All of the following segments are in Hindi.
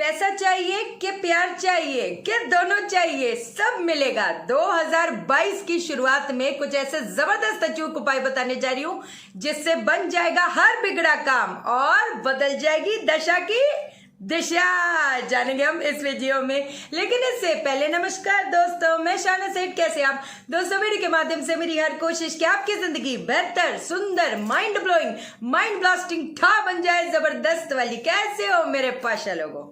पैसा चाहिए कि प्यार चाहिए कि दोनों चाहिए, सब मिलेगा। 2022 की शुरुआत में कुछ ऐसे जबरदस्त अचूक उपाय बताने जा रही हूं जिससे बन जाएगा हर बिगड़ा काम और बदल जाएगी दशा की दिशा। जानेंगे हम इस वीडियो में, लेकिन इससे पहले नमस्कार दोस्तों, मैं शाना सेठ। कैसे आप दोस्तों? वीडियो के माध्यम से मेरी हर कोशिश कि आपकी जिंदगी बेहतर, सुंदर, माइंड ब्लोइंग, माइंड ब्लास्टिंग ठा बन जाए, जबरदस्त वाली। कैसे हो मेरे पाशा लोगों?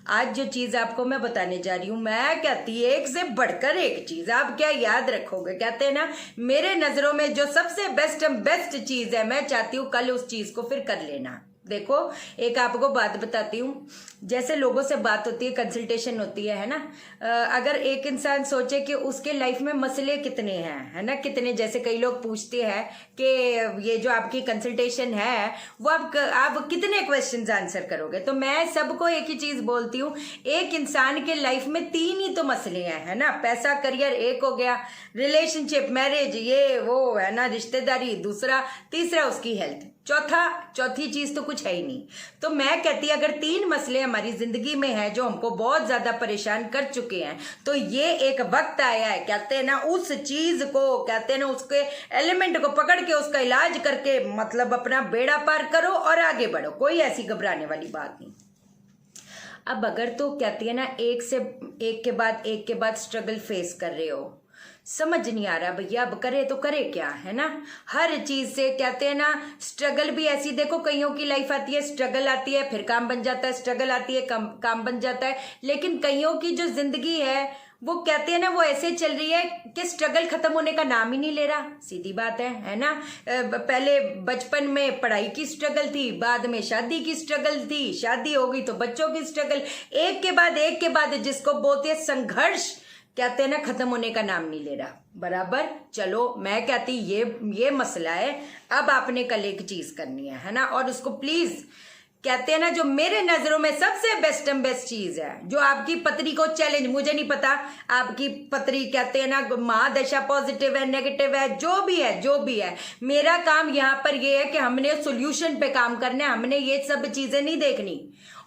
आज जो चीज आपको मैं बताने जा रही हूं, मैं कहती है एक से बढ़कर एक चीज। आप क्या याद रखोगे? कहते हैं ना, मेरे नजरों में जो सबसे बेस्ट चीज है, मैं चाहती हूँ कल उस चीज को फिर कर लेना। देखो, एक आपको बात बताती हूँ। जैसे लोगों से बात होती है, कंसल्टेशन होती है ना। अगर एक इंसान सोचे कि उसके लाइफ में मसले कितने हैं, है ना, कितने, जैसे कई लोग पूछते हैं कि ये जो आपकी कंसल्टेशन है वो आप कितने क्वेश्चंस आंसर करोगे, तो मैं सबको एक ही चीज बोलती हूँ, एक इंसान के लाइफ में 3 ही तो मसले हैं, है ना। पैसा, करियर एक हो गया, रिलेशनशिप, मैरिज, ये वो है ना, रिश्तेदारी दूसरा, तीसरा उसकी हेल्थ, चौथी चीज तो कुछ है ही नहीं। तो मैं कहती अगर 3 मसले हमारी जिंदगी में है जो हमको बहुत ज्यादा परेशान कर चुके हैं, तो ये एक वक्त आया है, कहते हैं ना, उस चीज को, कहते हैं ना, उसके एलिमेंट को पकड़ के उसका इलाज करके मतलब अपना बेड़ा पार करो और आगे बढ़ो। कोई ऐसी घबराने वाली बात नहीं। अब अगर तो कहती है ना, एक के बाद स्ट्रगल फेस कर रहे हो, समझ नहीं आ रहा भैया अब करे तो करे क्या, है ना। हर चीज से कहते हैं ना, स्ट्रगल भी ऐसी, देखो कईयों की लाइफ आती है, स्ट्रगल आती है, फिर काम बन जाता है, स्ट्रगल आती है, काम बन जाता है। लेकिन कईयों की जो जिंदगी है वो कहते हैं ना, वो ऐसे चल रही है कि स्ट्रगल खत्म होने का नाम ही नहीं ले रहा। सीधी बात है ना। पहले बचपन में पढ़ाई की स्ट्रगल थी, बाद में शादी की स्ट्रगल थी, शादी हो गई तो बच्चों की स्ट्रगल, एक के बाद जिसको बोलते हैं संघर्ष, कहते हैं ना, खत्म होने का नाम नहीं ले रहा। बराबर। चलो, मैं कहती ये मसला है। अब आपने कल एक चीज करनी है ना, और उसको प्लीज, कहते हैं ना, जो मेरे नजरों में सबसे बेस्ट चीज है, जो आपकी पत्री को चैलेंज, मुझे नहीं पता आपकी पत्री, कहते हैं ना, महादशा पॉजिटिव है, नेगेटिव है, जो भी है, मेरा काम यहाँ पर ये है कि हमने सोल्यूशन पे काम करना है। हमने ये सब चीजें नहीं देखनी,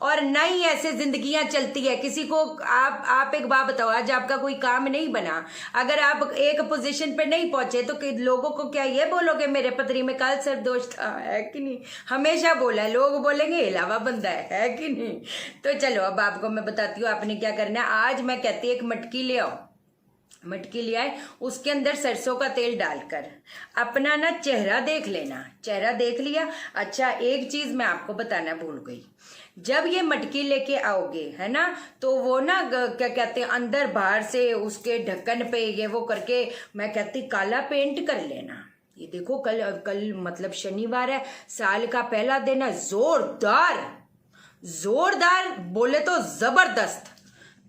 और न ही ऐसे जिंदगियां चलती है। किसी को आप एक बात बताओ, आज आपका कोई काम नहीं बना, अगर आप एक पोजीशन पे नहीं पहुंचे, तो लोगों को क्या ये बोलोगे मेरे पत्री में काल सर दोष था, है कि नहीं? हमेशा बोला है, लोग बोलेंगे अलावा बंदा है कि नहीं? तो चलो, अब आपको मैं बताती हूँ आपने क्या करना है। आज मैं कहती हूँ एक मटकी ले आओ, मटकी ले आए, उसके अंदर सरसों का तेल डालकर अपना ना चेहरा देख लेना। चेहरा देख लिया? अच्छा, एक चीज मैं आपको बताना भूल गई। जब ये मटकी लेके आओगे, है ना, तो वो ना क्या कहते हैं, अंदर बाहर से उसके ढक्कन पे ये वो करके, मैं कहती काला पेंट कर लेना। ये देखो, कल मतलब शनिवार है, साल का पहला दिन है, जोरदार बोले तो जबरदस्त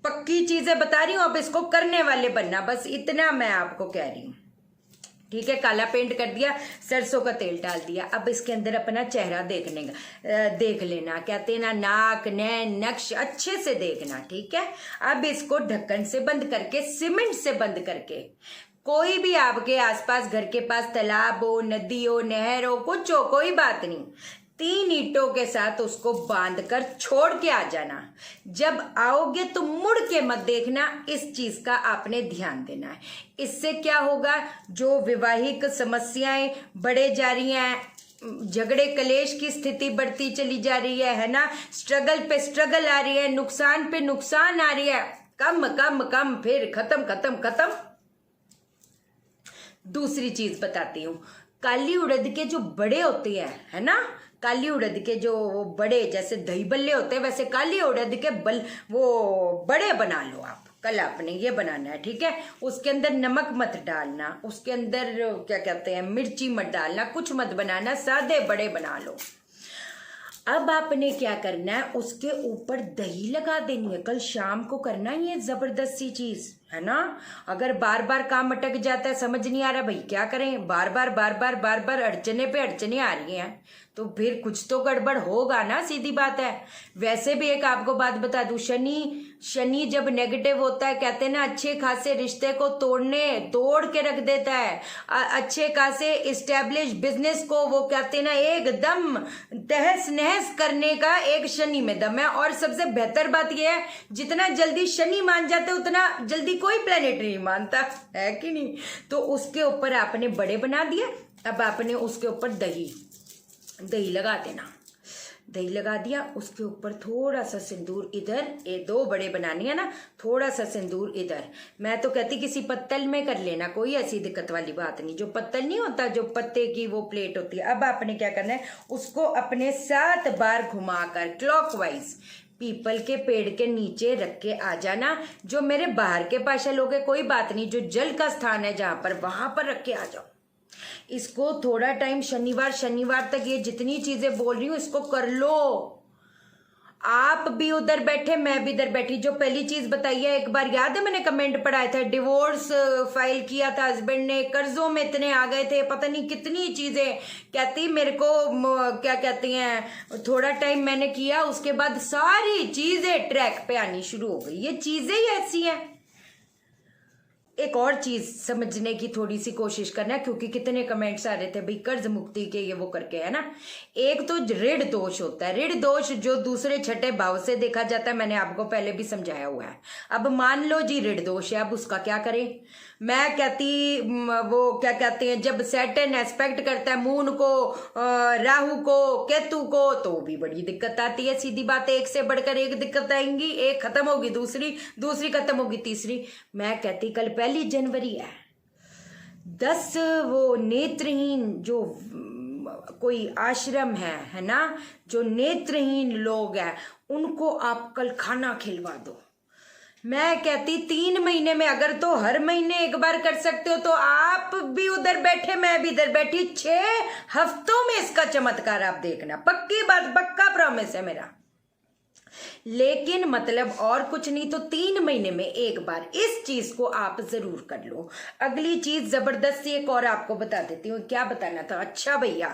पक्की चीजें बता रही हूं। अब इसको करने वाले बनना, बस इतना मैं आपको कह रही हूं, ठीक है। काला पेंट कर दिया, सरसों का तेल डाल दिया, अब इसके अंदर अपना चेहरा देख लेना। कहते हैं ना, नाक, नैन, नक्श अच्छे से देखना, ठीक है। अब इसको ढक्कन से बंद करके, सीमेंट से बंद करके, कोई भी आपके आसपास घर के पास तालाब हो, नदी हो, नहर हो, कुछ हो, कोई बात नहीं, 3 ईंटों के साथ उसको बांध कर छोड़ के आ जाना। जब आओगे तो मुड़ के मत देखना। इस चीज का आपने ध्यान देना है। इससे क्या होगा, जो वैवाहिक समस्याएं बढ़े जा रही हैं, झगड़े कलेश की स्थिति बढ़ती चली जा रही है ना, स्ट्रगल पे स्ट्रगल आ रही है, नुकसान पे नुकसान आ रही है, कम फिर खत्म। दूसरी चीज बताती हूँ, काली उड़द के जो बड़े होते हैं, है ना, काली उड़द के जो बड़े, जैसे दही बल्ले होते हैं, वैसे काली उड़द के वो बड़े बना लो आप। कल आपने ये बनाना है, ठीक है। उसके अंदर नमक मत डालना, उसके अंदर क्या कहते हैं, मिर्ची मत डालना, कुछ मत बनाना, सादे बड़े बना लो। अब आपने क्या करना है, उसके ऊपर दही लगा देनी है। कल शाम को करना है ये जबरदस्त सी चीज, है ना। अगर बार बार काम अटक जाता है, समझ नहीं आ रहा भाई क्या करें, बार बार अड़चने पे अड़चने आ रही हैं, तो फिर कुछ तो गड़बड़ होगा ना, सीधी बात है। वैसे भी एक आपको बात बता दूं, शनि जब नेगेटिव होता है, कहते हैं ना अच्छे खासे रिश्ते को तोड़ के रख देता है, अच्छे खासे इस्टेब्लिश बिजनेस को वो कहते हैं ना एकदम तहस नहस करने का एक शनि में दम है। और सबसे बेहतर बात यह है, जितना जल्दी शनि मान जाते उतना जल्दी कोई प्लेनेट नहीं मानता, है कि नहीं। तो उसके ऊपर आपने बड़े बना दिया, अब आपने उसके ऊपर दही लगा देना, दही लगा दिया, उसके ऊपर थोड़ा सा सिंदूर इधर, ये 2 बड़े बनानी है ना, थोड़ा सा सिंदूर इधर। मैं तो कहती किसी पत्तल में कर लेना, कोई ऐसी दिक्कत वाली बात नहीं। जो पत्तल नहीं होता, जो पत्ते की वो प्लेट होती है। अब आपने क्या करना है, उसको अपने 7 बार घुमाकर क्लॉकवाइज पीपल के पेड़ के नीचे रख के आ जाना। जो मेरे बाहर के पाशा लोग हैं कोई बात नहीं, जो जल का स्थान है जहां पर, वहां पर रख के आ जाओ। इसको थोड़ा टाइम शनिवार तक ये जितनी चीजें बोल रही हूं इसको कर लो। आप भी उधर बैठे, मैं भी इधर बैठी। जो पहली चीज बताई है, एक बार याद है मैंने कमेंट पढ़ाया था, डिवोर्स फाइल किया था हस्बैंड ने, कर्जों में इतने आ गए थे, पता नहीं कितनी चीजें, कहती मेरे को क्या कहती हैं, थोड़ा टाइम मैंने किया, उसके बाद सारी चीजें ट्रैक पे आनी शुरू हो गई। ये चीजें ही ऐसी हैं। एक और चीज समझने की थोड़ी सी कोशिश करना, क्योंकि कितने कमेंट्स आ रहे थे भाई कर्ज मुक्ति के ये वो करके, है ना। एक तो ऋण दोष होता है, ऋण दोष जो दूसरे छठे भाव से देखा जाता है, मैंने आपको पहले भी समझाया हुआ है। अब मान लो जी ऋण दोष है, अब उसका क्या करें। मैं कहती वो क्या कहते हैं, जब सैटर्न एस्पेक्ट करता है मून को, राहु को, केतु को, तो भी बड़ी दिक्कत आती है। सीधी बात है, एक से बढ़कर एक दिक्कत आएंगी, एक खत्म होगी दूसरी खत्म होगी तीसरी। मैं कहती कल 1 जनवरी है, 10 वो नेत्रहीन जो कोई आश्रम है ना, जो नेत्रहीन लोग हैं उनको आप कल खाना खिलवा दो। मैं कहती 3 महीने में, अगर तो हर महीने एक बार कर सकते हो तो आप भी उधर बैठे मैं भी इधर बैठी, 6 हफ्तों में इसका चमत्कार आप देखना, पक्की बात, पक्का प्रॉमिस है मेरा। लेकिन मतलब और कुछ नहीं तो 3 महीने में एक बार इस चीज को आप जरूर कर लो। अगली चीज जबरदस्ती एक और आपको बता देती हूँ। क्या बताना था, अच्छा भैया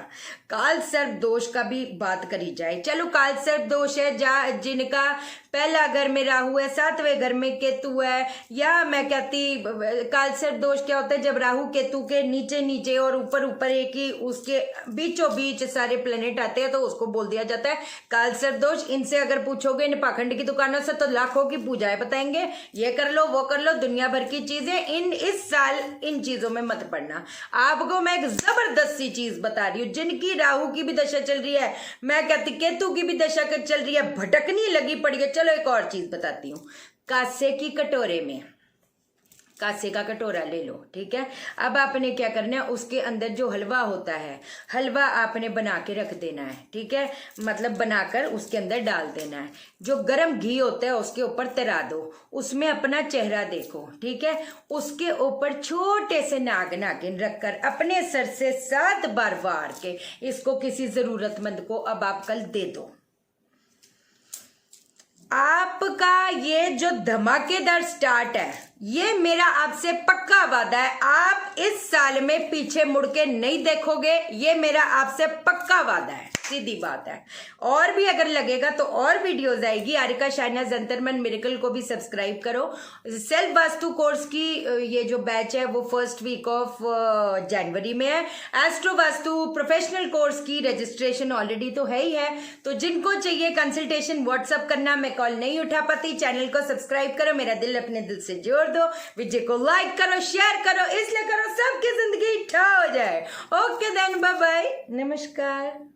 काल सर्प दोष का भी बात करी जाए। चलो काल सर्प दोष है जिनका पहला घर में राहु है, 7वें घर में केतु है, या मैं कहती काल सर्प दोष क्या होता है, जब राहु केतु के नीचे नीचे और ऊपर ऊपर एक ही उसके बीचों बीच सारे प्लेनेट आते हैं, तो उसको बोल दिया जाता है काल सर्प दोष। इनसे अगर पूछोगे इन पाखंड की दुकानों से तो लाखों की पूजाएं बताएंगे, ये कर लो वो कर लो, दुनिया भर की चीजें। इस साल इन चीजों में मत पड़ना। आपको मैं एक जबरदस्त सी चीज बता रही हूँ, जिनकी राहु की भी दशा चल रही है, मैं कहती केतु की भी दशा चल रही है, भटकनी लगी पड़ी है। चलो एक और चीज बताती हूँ, कांसे की कटोरे में कांसे का कटोरा ले लो, ठीक है। अब आपने क्या करना है, उसके अंदर जो हलवा होता है, हलवा आपने बना के रख देना है, ठीक है, मतलब बनाकर उसके अंदर डाल देना है। जो गरम घी होता है उसके ऊपर तरा दो, उसमें अपना चेहरा देखो, ठीक है। उसके ऊपर छोटे से नागिन रखकर अपने सर से 7 बार वार के इसको किसी जरूरतमंद को अब आप कल दे दो। आपका ये जो धमाकेदार स्टार्ट है, ये मेरा आपसे पक्का वादा है, आप इस साल में पीछे मुड़ के नहीं देखोगे, ये मेरा आपसे पक्का वादा है, सीधी बात है। और भी अगर लगेगा तो और वीडियोस आएगी। आरिका शाइना जंतर मन मिरेकल को भी सब्सक्राइब करो। सेल्फ वास्तु कोर्स की ये जो बैच है वो 1st वीक ऑफ जनवरी में है। एस्ट्रो वास्तु प्रोफेशनल कोर्स की रजिस्ट्रेशन ऑलरेडी तो है ही है, तो जिनको चाहिए कंसल्टेशन व्हाट्सअप करना, मैं कॉल नहीं उठा पाती। चैनल को सब्सक्राइब करो, मेरा दिल अपने दिल से जोड़ दो, वीडियो को लाइक करो, शेयर करो, इसलिए करो सबकी जिंदगी ठा हो जाए। ओके देन, बाय बाय, नमस्कार।